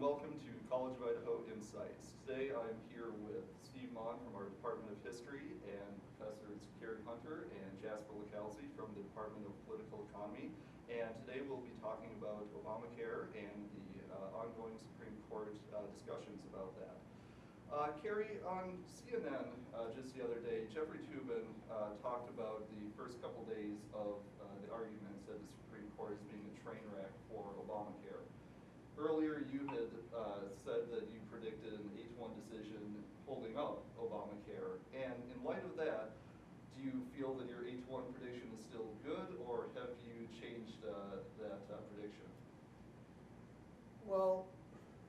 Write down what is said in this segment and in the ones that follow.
welcome to College of Idaho Insights. Today I'm here with Steve Mon from our Department of History and Professors Carrie Hunter and Jasper LaCalzi from the Department of Political Economy. And today we'll be talking about Obamacare and the ongoing Supreme Court discussions about that. Carrie, on CNN just the other day, Jeffrey Toobin talked about the first couple days of the arguments at the Supreme Court as being a train wreck for Obamacare. Earlier you had said that you predicted an 8-1 decision holding up Obamacare, and in light of that, do you feel that your 8-1 prediction is still good, or have you changed that prediction? Well,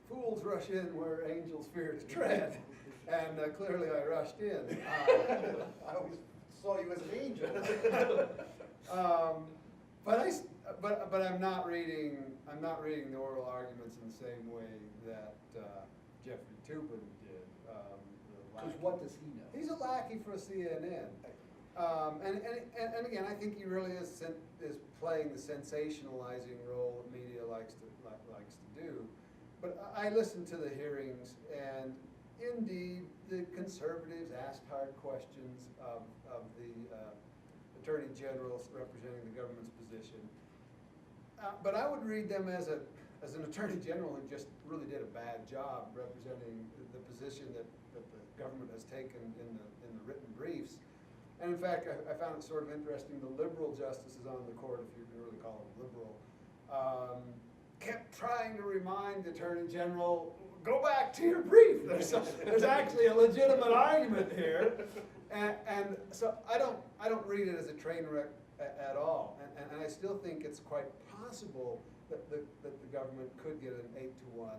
fools rush in where angels fear to tread, and clearly I rushed in. I always saw you as an angel. But I'm not reading the oral arguments in the same way that Jeffrey Toobin did. Because what does he know? He's a lackey for CNN. And again, I think he really is playing the sensationalizing role that media likes to do. But I listened to the hearings, and indeed, the conservatives asked hard questions of the Attorney General representing the government's position. But I would read them as an Attorney General who just really did a bad job representing the position that the government has taken in the written briefs. And in fact, I found it sort of interesting, the liberal justices on the court, if you can really call them liberal, kept trying to remind the Attorney General, go back to your brief. There's actually a legitimate argument here. And so I don't read it as a train wreck at all. And I still think it's quite possible that the government could get an 8-1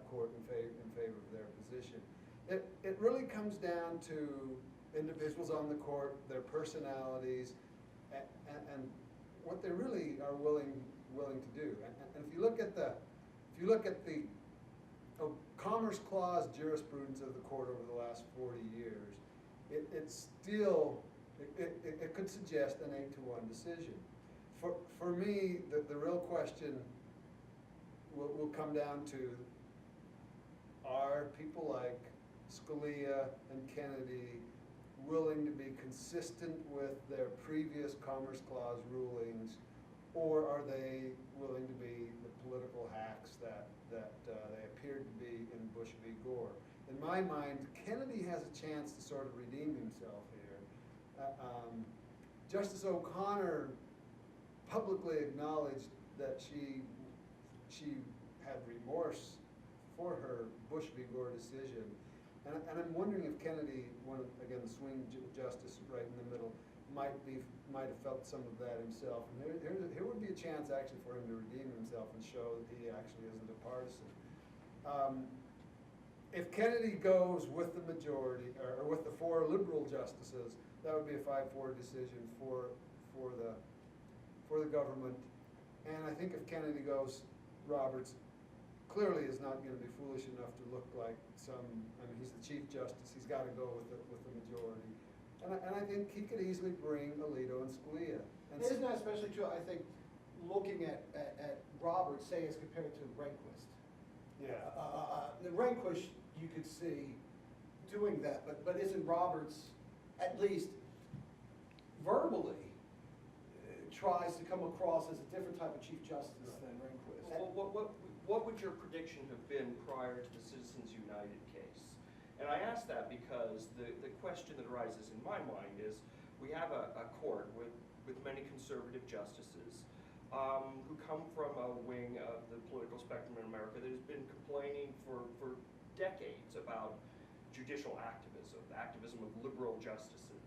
court in favor of their position. It really comes down to individuals on the court, their personalities, and what they really are willing to do. And if you look at the Commerce Clause jurisprudence of the court over the last 40 years, it could suggest an 8-1 decision. For me, the real question will come down to, are people like Scalia and Kennedy willing to be consistent with their previous Commerce Clause rulings, or are they willing to be the political hacks that they appeared to be in Bush v. Gore? In my mind, Kennedy has a chance to sort of redeem himself here. Justice O'Connor publicly acknowledged that she had remorse for her Bush v. Gore decision. And I'm wondering if Kennedy, again, the swing justice right in the middle, might have felt some of that himself. And here would be a chance actually for him to redeem himself and show that he actually isn't a partisan. If Kennedy goes with the majority, or with the 4 liberal justices, that would be a 5-4 decision for the government. And I think if Kennedy goes, Roberts clearly is not going to be foolish enough to look like he's the Chief Justice, he's got to go with the majority. And I think he could easily bring Alito and Scalia. And isn't that especially true, I think, looking at Roberts, say, as compared to Rehnquist? Yeah. The Rehnquist, you could see doing that, but isn't Roberts, at least verbally, tries to come across as a different type of Chief Justice than Rehnquist? Well, what would your prediction have been prior to the Citizens United case? And I ask that because the question that arises in my mind is, we have a court with many conservative justices who come from a wing of the political spectrum in America that has been complaining for decades about judicial activism of liberal justices.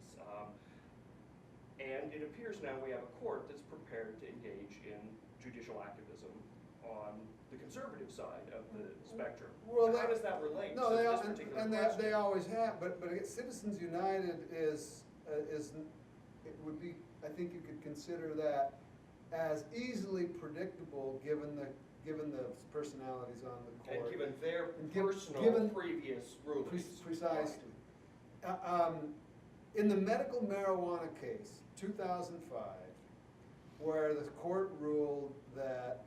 And it appears now we have a court that's prepared to engage in judicial activism on the conservative side of the spectrum. Well, so how does that relate to this particular question? They always have, but Citizens United it would be, I think you could consider that as easily predictable given the personalities on the court. And given their personal previous rulings. Precisely. In the medical marijuana case, 2005, where the court ruled that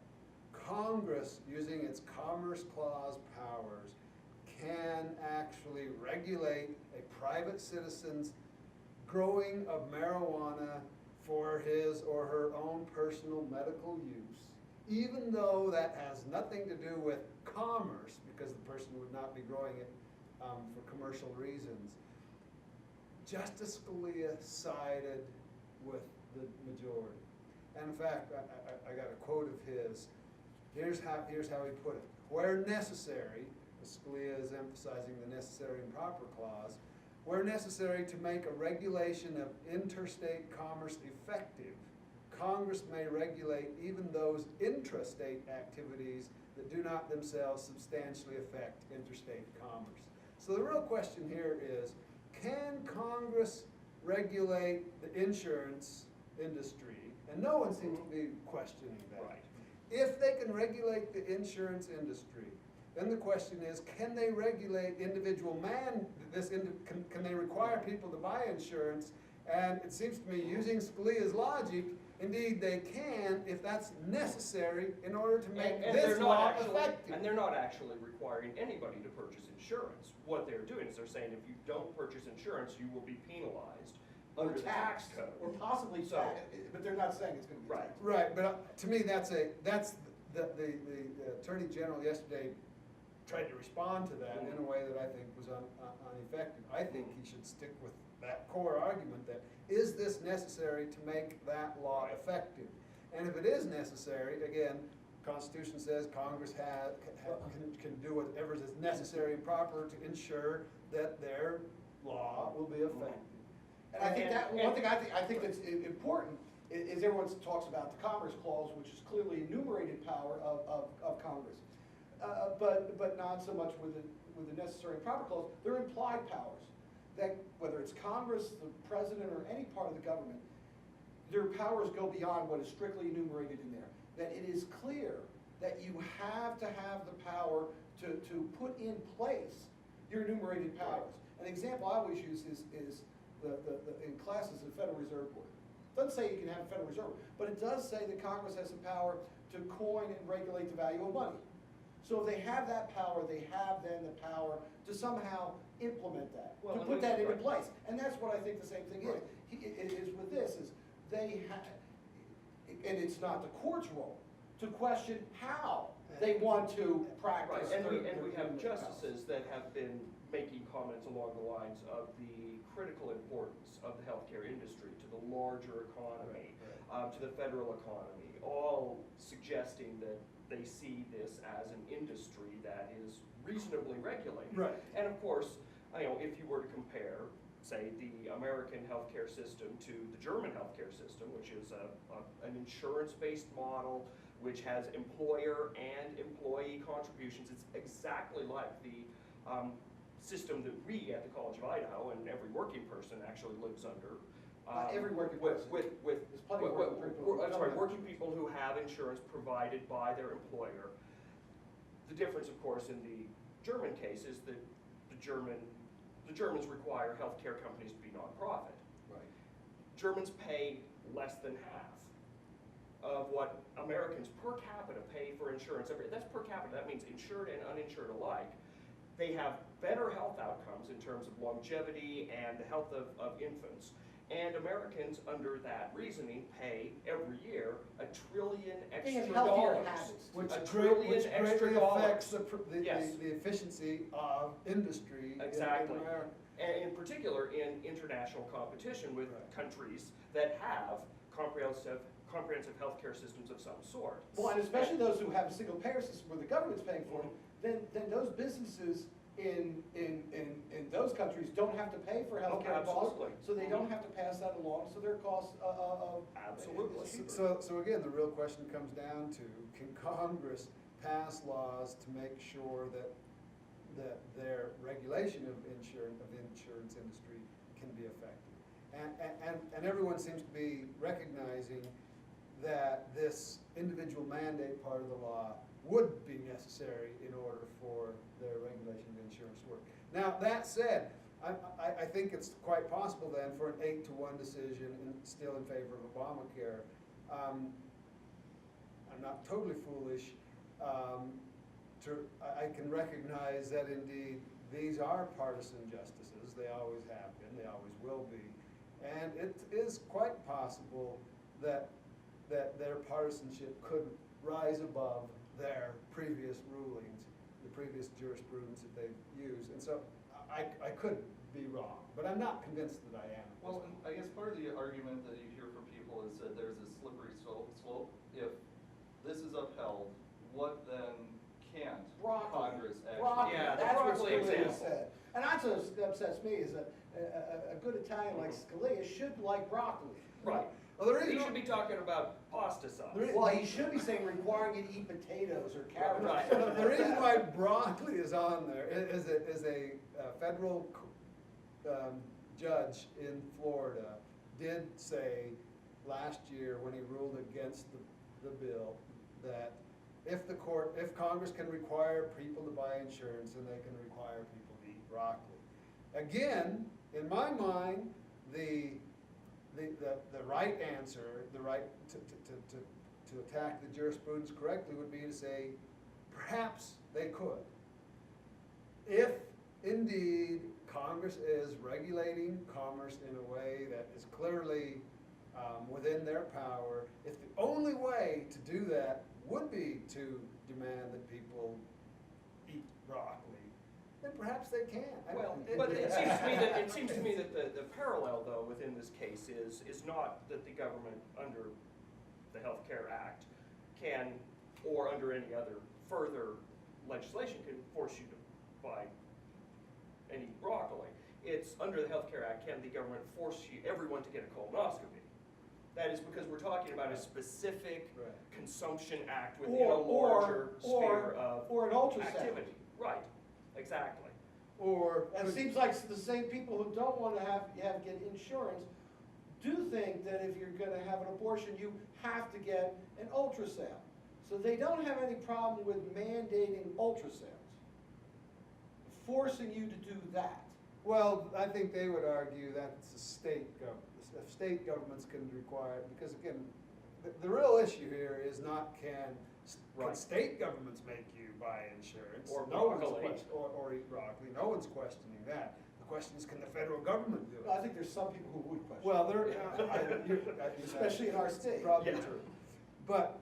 Congress Congress, using its Commerce Clause powers, can actually regulate a private citizen's growing of marijuana for his or her own personal medical use, even though that has nothing to do with commerce, because the person would not be growing it for commercial reasons. Justice Scalia sided with the majority. And in fact, I got a quote of his. Here's how he put it. Where necessary, Scalia is emphasizing the necessary and proper clause, where necessary to make a regulation of interstate commerce effective, Congress may regulate even those intrastate activities that do not themselves substantially affect interstate commerce. So the real question here is, can Congress regulate the insurance industry? And no one seems to be questioning that. Right. If they can regulate the insurance industry, then the question is, can they regulate individual can they require people to buy insurance? And it seems to me, using Scalia's logic, indeed they can, if that's necessary in order to make And this they're not law actually, effective. and they're not actually requiring anybody to purchase insurance. What they're doing is they're saying if you don't purchase insurance, you will be penalized under the tax taxed, code. or possibly So- taxed, but they're not saying it's gonna be Right. taxed. Right, but to me, that's the Attorney General yesterday tried to respond to that in a way that I think was ineffective. I think he should stick with that core argument that, is this necessary to make that law Right. effective? And if it is necessary, again, Constitution says Congress can do whatever is necessary and proper to ensure that their law will be effective. And I think And- that, and- one thing I think that's important is everyone talks about the Commerce Clause, which is clearly enumerated power of Congress. But not so much with the necessary and proper clause. They're implied powers, that whether it's Congress, the president, or any part of the government, their powers go beyond what is strictly enumerated in there. That it is clear that you have to have the power to put in place your enumerated powers. An example I always use is in classes the Federal Reserve Board. It doesn't say you can have a Federal Reserve, but it does say that Congress has the power to coin and regulate the value of money. So if they have that power, they have then the power to somehow implement that, Well, to and put we- that into right. place. And that's what I think the same thing is. Right. It is with this, is they and it's not the court's role to question how they want to Right, practice. and we their have enumerated justices that have been making comments along the lines of the critical importance of the healthcare industry to the larger economy, to the federal economy, all suggesting that they see this as an industry that is reasonably regulated. Right. And of course, if you were to compare, say, the American healthcare system to the German healthcare system, which is an insurance-based model, which has employer and employee contributions. It's exactly like the system that we at the College of Idaho and every working person actually lives under. Every working with- person. With There's plenty of working people who I'm don't sorry, have working people who have insurance provided by their employer. The difference, of course, in the German case is that the Germans require healthcare companies to be nonprofit. Right. Germans pay less than half of what Americans per capita pay for insurance. That's per capita, that means insured and uninsured alike. They have better health outcomes in terms of longevity and the health of infants. And Americans, under that reasoning, pay every year $1 trillion They have extra healthier dollars. habits. Which $1 trillion extra greatly dollars. affects Yes. the efficiency of industry in Exactly. America. And in particular, in international competition with Right. countries that have comprehensive healthcare systems of some sort. Well, and especially those who have a single payer system where the government's paying for them, then those businesses in those countries don't have to pay for healthcare costs. Absolutely. So they don't have to pass that along, so their costs Absolutely. is cheaper. So again, the real question comes down to, can Congress pass laws to make sure that their regulation of the insurance industry can be effective? And everyone seems to be recognizing that this individual mandate part of the law would be necessary in order for their regulation of insurance to work. Now, that said, I think it's quite possible then for an 8-1 decision and still in favor of Obamacare. I'm not totally foolish I can recognize that indeed these are partisan justices. They always have been, they always will be. And it is quite possible that their partisanship could rise above their previous rulings, the previous jurisprudence that they've used. And so I could be wrong, but I'm not convinced that I am. Well, and I guess part of the argument that you hear from people is that there's a slippery slope. If this is upheld, what then can't Congress actually? Broccoli, Yeah, the that's what broccoli Scalia example. said. And that's what upsets me, is a good Italian like Scalia should like broccoli. Right. Well, there is He no- should be talking about pasta sauce. Well, he should be saying requiring you to eat potatoes or carrots. Right. The reason why broccoli is on there is a federal judge in Florida did say last year when he ruled against the bill that if Congress can require people to buy insurance, then they can require people to eat broccoli. Again, in my mind, the right answer, the right to attack the jurisprudence correctly would be to say, perhaps they could. If indeed Congress is regulating commerce in a way that is clearly within their power, if the only way to do that would be to demand that people eat broccoli, then perhaps they can. Well, but it seems to me that the parallel though within this case is not that the government under the Health Care Act can, or under any other further legislation, can force you to buy and eat broccoli. It's under the Health Care Act, can the government force everyone to get a colonoscopy? That is because we're talking about a specific Right. consumption act within a larger sphere of or an ultrasound. activity. Right, exactly. Or And it seems like the same people who don't want to get insurance do think that if you're going to have an abortion, you have to get an ultrasound. So they don't have any problem with mandating ultrasounds, forcing you to do that. well, I think they would argue that it's a state government. If state governments can require, because again, the real issue here is not can Right. state governments make you buy insurance? Or No one's broccoli. or eat broccoli. No one's questioning that. The question is, can the federal government do it? I think there's some people who would question. Well, there, Especially in our state. Probably Yeah. true. But,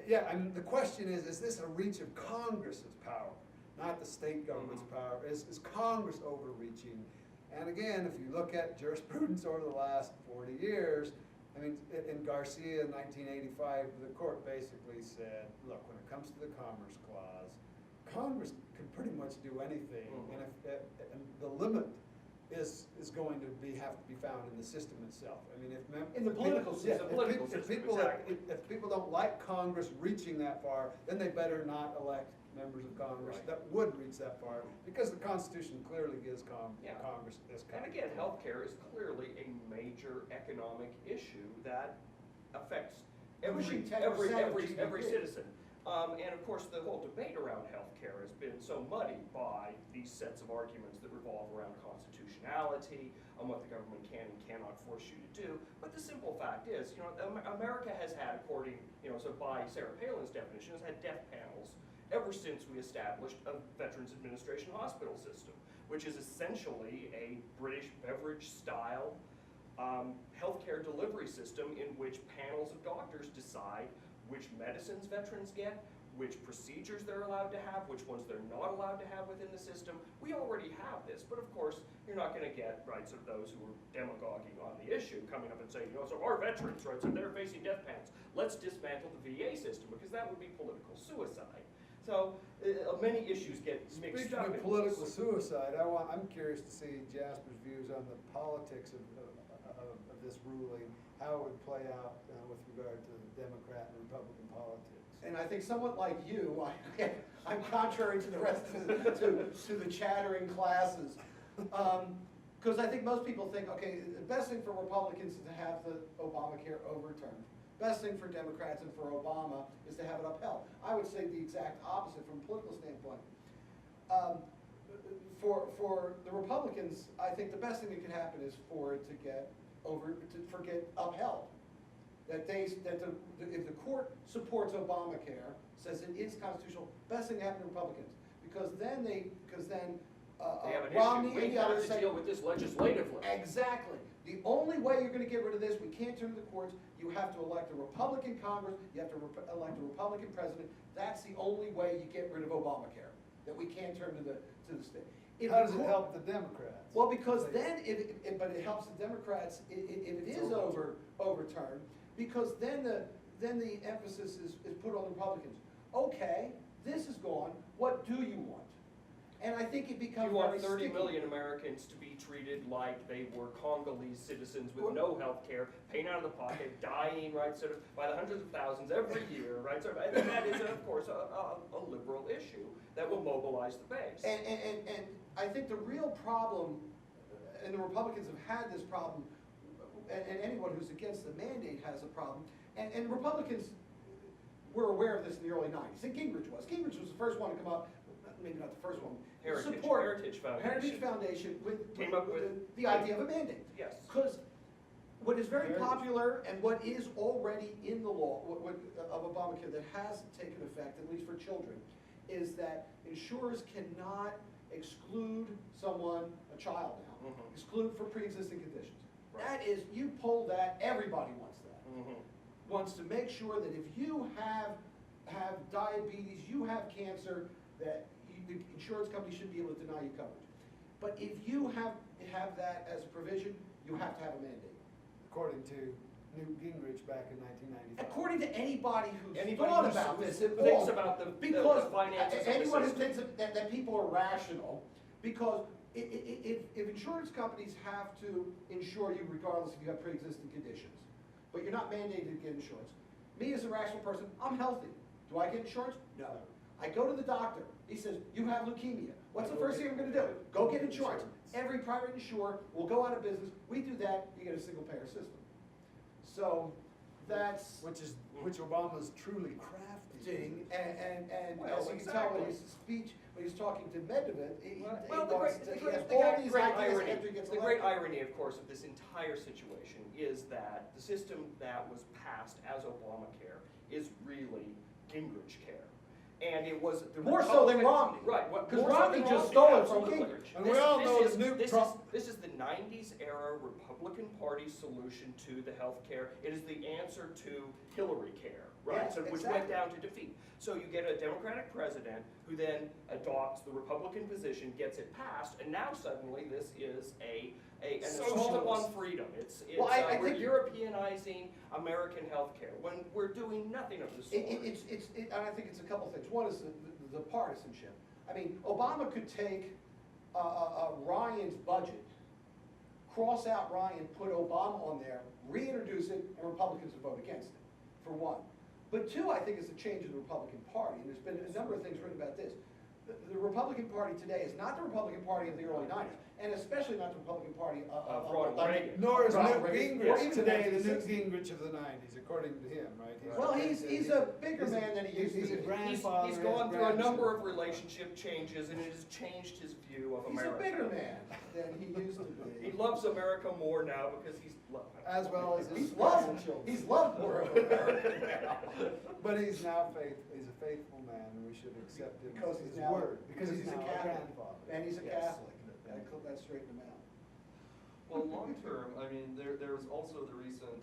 yeah, I mean, the question is this a reach of Congress's power, not the state government's power? Is Congress overreaching? And again, if you look at jurisprudence over the last 40 years, I mean, in Garcia in 1985, the court basically said, look, when it comes to the Commerce Clause, Congress can pretty much do anything, and and the limit is going to have to be found in the system itself. I mean, In the political system. If people don't like Congress reaching that far, then they better not elect members of Congress Right. that would reach that far, because the Constitution clearly gives Yeah. Congress this kind And of. again, healthcare is clearly a major economic issue that affects Pushing every 10% of GDP. citizen. And of course, the whole debate around healthcare has been so muddied by these sets of arguments that revolve around constitutionality, on what the government can and cannot force you to do. But the simple fact is, America has had, according, so by Sarah Palin's definition, has had death panels ever since we established a Veterans Administration hospital system, which is essentially a British beverage-style healthcare delivery system in which panels of doctors decide which medicines veterans get, which procedures they're allowed to have, which ones they're not allowed to have within the system. We already have this, but of course, you're not going to get rights of those who are demagoguing on the issue coming up and saying, so our veterans, right, so they're facing death panels. Let's dismantle the VA system, because that would be political suicide. So many issues get mixed Speaking up. of in political this. suicide, I'm curious to see Jasper's views on the politics of this ruling, how it would play out with regard to Democrat and Republican politics. And I think somewhat like you, I'm contrary to the rest of to the chattering classes. Because I think most people think, okay, the best thing for Republicans is to have the Obamacare overturned. Best thing for Democrats and for Obama is to have it upheld. I would say the exact opposite from a political standpoint. For the Republicans, I think the best thing that could happen is for it to get upheld. that if the court supports Obamacare, says it is constitutional, best thing to happen to Republicans. Because then They have an Romney issue. and We the have others to say, deal with this legislatively. exactly. The only way you're gonna get rid of this, we can't turn to the courts, you have to elect a Republican Congress, you have to elect a Republican president. That's the only way you get rid of Obamacare, that we can't turn to the state. If How the does it court- help the Democrats? Well, because then, but it helps the Democrats if it is overturned, because then the emphasis is put on the Republicans. Okay, this is gone, what do you want? And I think it Do becomes you want very 30 sticky. million Americans to be treated like they were Congolese citizens with no health care, paying out of the pocket, dying, right, sort of by the hundreds of thousands every year, right? Sort of, and that is, of course, a liberal issue that will mobilize the base. And I think the real problem, and the Republicans have had this problem, and anyone who's against the mandate has a problem, and Republicans were aware of this in the early 90s, and Gingrich was. Gingrich was the first one to come up, maybe not the first one, Heritage Foundation. Heritage Foundation Came up with the idea of a mandate. Yes. Because what is very Heritage. popular and what is already in the law, of Obamacare that has taken effect, at least for children, is that insurers cannot exclude someone, a child now, Mhm. exclude for pre-existing conditions. Right. That is, you pull that, everybody wants that. Mhm. Wants to make sure that if you have diabetes, you have cancer, that the insurance company should be able to deny you coverage. But if you have that as a provision, you have to have a mandate. According to Newt Gingrich back in 1995. According to anybody who's Anybody thought who's- about who this at thinks all, about the because finances of the anyone who system. thinks that people are rational, because if insurance companies have to insure you regardless if you have pre-existing conditions, but you're not mandated to get insurance, me as a rational person, I'm healthy. Do I get insurance? No. I go to the doctor, he says, you have leukemia. What's the first thing I'm gonna do? Go get insurance. Every private insurer will go out of business. We do that, you get a single payer system. So that's, Which Obama's truly crafty. and Well, as you can tell in exactly. his speech, when he's talking to Medvedev, he Well, wants the to, he great, has the all great these great ideas irony, after he gets the great elected. irony, of course, of this entire situation is that the system that was passed as Obamacare is really Gingrich care. And it was the More so than Republican- Romney. Right. Because more so Romney than just Romney, stole it from absolutely. Gingrich. And we all know that Newt Trump- This is the 90s era Republican Party solution to the health care. It is the answer to Hillary care, right? Yes, So, which exactly. went down to defeat. So you get a Democratic president who then adopts the Republican position, gets it passed, and now suddenly this is an assault Socialist. upon freedom. Well, I We're think- Europeanizing American healthcare when we're doing nothing of the sort. And I think it's a couple things. One is the partisanship. I mean, Obama could take Ryan's budget, cross out Ryan, put Obama on there, reintroduce it, and Republicans would vote against it, for one. But two, I think, is a change in the Republican Party, and there's been a number of things written about this. The Republican Party today is not the Republican Party of the early 90s, and especially not the Republican Party of Ronald Reagan. Nor is Ronald Newt Reagan, or Gingrich even today the 1960s. Newt Gingrich of the 90s, according to him, right? Well, he's a bigger man than he used to He's a be. grandfather. He's his gone through a number grandson. of relationship changes, and it has changed his view of He's a America. bigger man than he used to He be. loves America more now because he's As well as his He's loved, grandchildren. he's loved more of America now. But he's now he's a faithful man, and we should accept him Because his he's now, word, because he's a now Catholic, grandfather. and he's a Yes. Catholic, that straightened him out. Well, long term, I mean, there was also the recent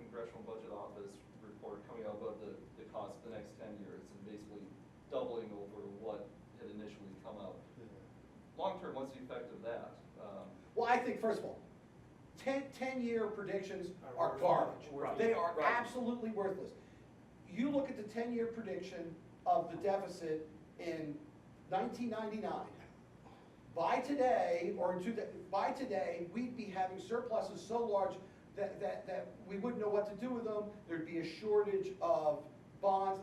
Congressional Budget Office report coming out about the cost for the next 10 years and basically doubling over what had initially come out. Long term, what's the effect of that? Well, I think, first of all, 10-year predictions Are are garbage. Right. They are Right. absolutely worthless. You look at the 10-year prediction of the deficit in 1999. By today, by today, we'd be having surpluses so large that we wouldn't know what to do with them. There'd be a shortage of bonds.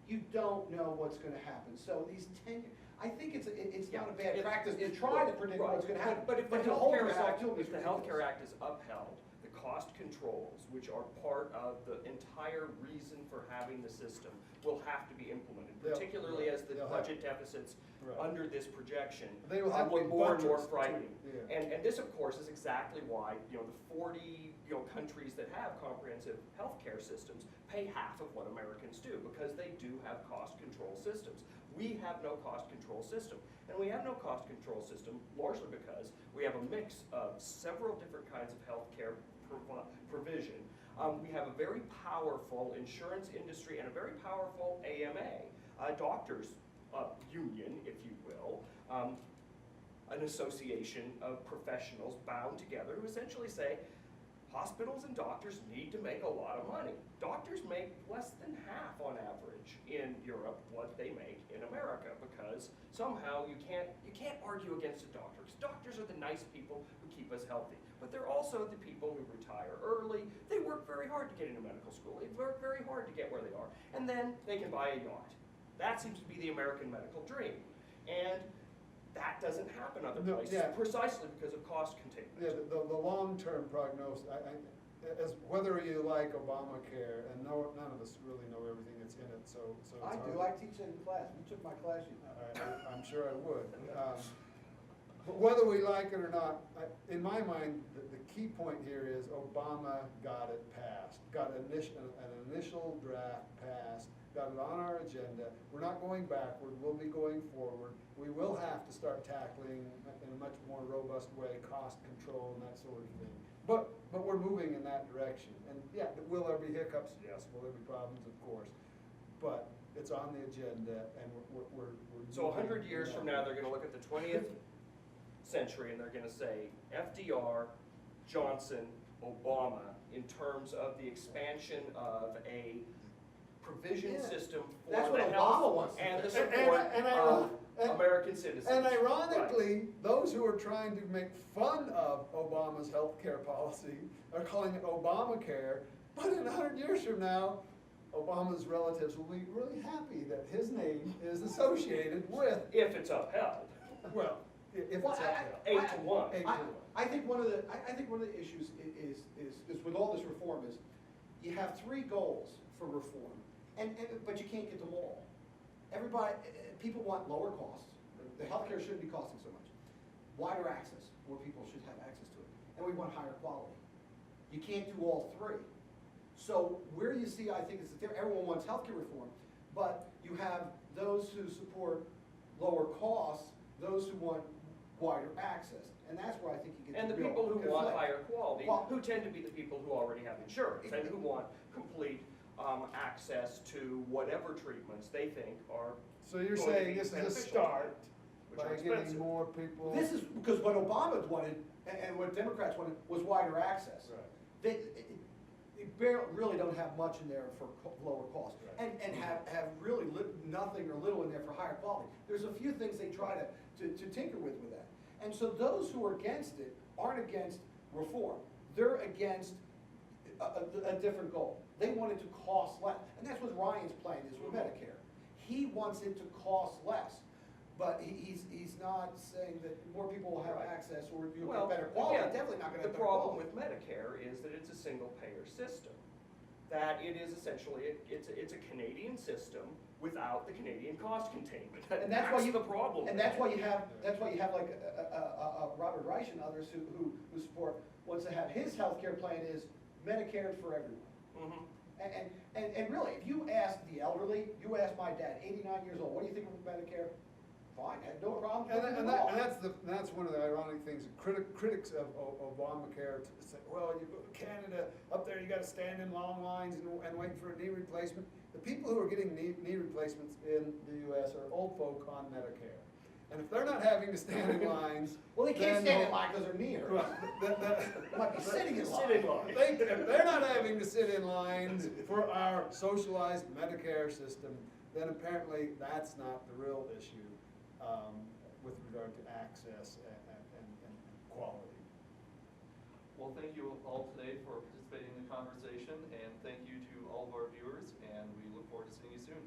You don't know what's gonna happen. So these 10, I think it's not a bad practice to try to predict Right. what's gonna happen. But if the to hold Healthcare yourself Act, to it is if the ridiculous. Healthcare Act is upheld, the cost controls, which are part of the entire reason for having the system, will have to be implemented, Yep. particularly as the They'll have- budget deficits Right. under this projection They will have to look be more and more buttressed, frightening. yeah. And this, of course, is exactly why, the 40, countries that have comprehensive healthcare systems pay half of what Americans do, because they do have cost control systems. We have no cost control system. And we have no cost control system largely because we have a mix of several different kinds of healthcare provision. We have a very powerful insurance industry and a very powerful AMA, doctors union, if you will, an association of professionals bound together who essentially say, hospitals and doctors need to make a lot of money. Doctors make less than half on average in Europe what they make in America, because somehow you can't argue against a doctor, because doctors are the nice people who keep us healthy. But they're also the people who retire early. They work very hard to get into medical school. They work very hard to get where they are. And then they can buy a yacht. That seems to be the American medical dream. And that doesn't happen other No, places, yeah. precisely because of cost containment. Yeah, the long-term prognosis, as whether you like Obamacare, and none of us really know everything that's in it, so it's I do, hard. I teach it in class, you took my class, you know. I'm sure I would. But whether we like it or not, in my mind, the key point here is Obama got it passed, got an initial draft passed, got it on our agenda. We're not going backward, we'll be going forward. We will have to start tackling in a much more robust way cost control and that sort of thing. But we're moving in that direction. And yeah, will there be hiccups? Yes. Will there be problems? Of course. But it's on the agenda, and we're So 100 moving years in from that now, they're gonna direction. look at the 20th century and they're gonna say FDR, Johnson, Obama, in terms of the expansion of a provision Yeah. system That's for what the Obama health wants to and the do. support And of and- American citizens. And Right. ironically, those who are trying to make fun of Obama's healthcare policy are calling it Obamacare, but in 100 years from now, Obama's relatives will be really happy that his name is associated with, If it's upheld, well, if it's Well, upheld. 8 to 1. 8 to 1. I think one of the issues is with all this reform is, you have three goals for reform, but you can't get them all. Everybody, people want lower costs, the healthcare shouldn't be costing so much. Wider access, more people should have access to it, and we want higher quality. You can't do all three. So where you see, I think, is that everyone wants healthcare reform, but you have those who support lower costs, those who want wider access, and that's where I think you get And the real people who want conflict. higher quality, Well- who tend to be the people who already have insurance and who want complete access to whatever treatments they think are So you're going to saying be this is a beneficial, start which are by getting expensive. more people. This is, because what Obama wanted, and what Democrats wanted, was wider access. Right. They really don't have much in there for lower cost, Right. and have really nothing or little in there for higher quality. There's a few things they try to tinker with that. And so those who are against it aren't against reform. They're against a different goal. They want it to cost less, and that's what Ryan's plan is with Medicare. He wants it to cost less, but he's not saying that more people will have Right. access or you'll Well, get better quality. again, Definitely not gonna the have better problem quality. with Medicare is that it's a single payer system. That it is essentially, it's a Canadian system without the Canadian cost containment. And that's why you, the problem. and that's why you have like Robert Reich and others who support, wants to have his healthcare plan is Medicare for everyone. Mhm. And really, if you ask the elderly, you ask my dad, 89 years old, what do you think of Medicare? Fine, I had no problem with it at all. And that's one of the ironic things, critics of Obamacare say, well, you go to Canada, up there you gotta stand in long lines and wait for a knee replacement. The people who are getting knee replacements in the US are old folk on Medicare. And if they're not having to stand in lines. Well, they can't then- stand in line because they're near. They might be sitting in line. Sit in line. If they're not having to sit in lines for our socialized Medicare system, then apparently that's not the real issue with regard to access and quality. Well, thank you all today for participating in the conversation, and thank you to all of our viewers, and we look forward to seeing you soon.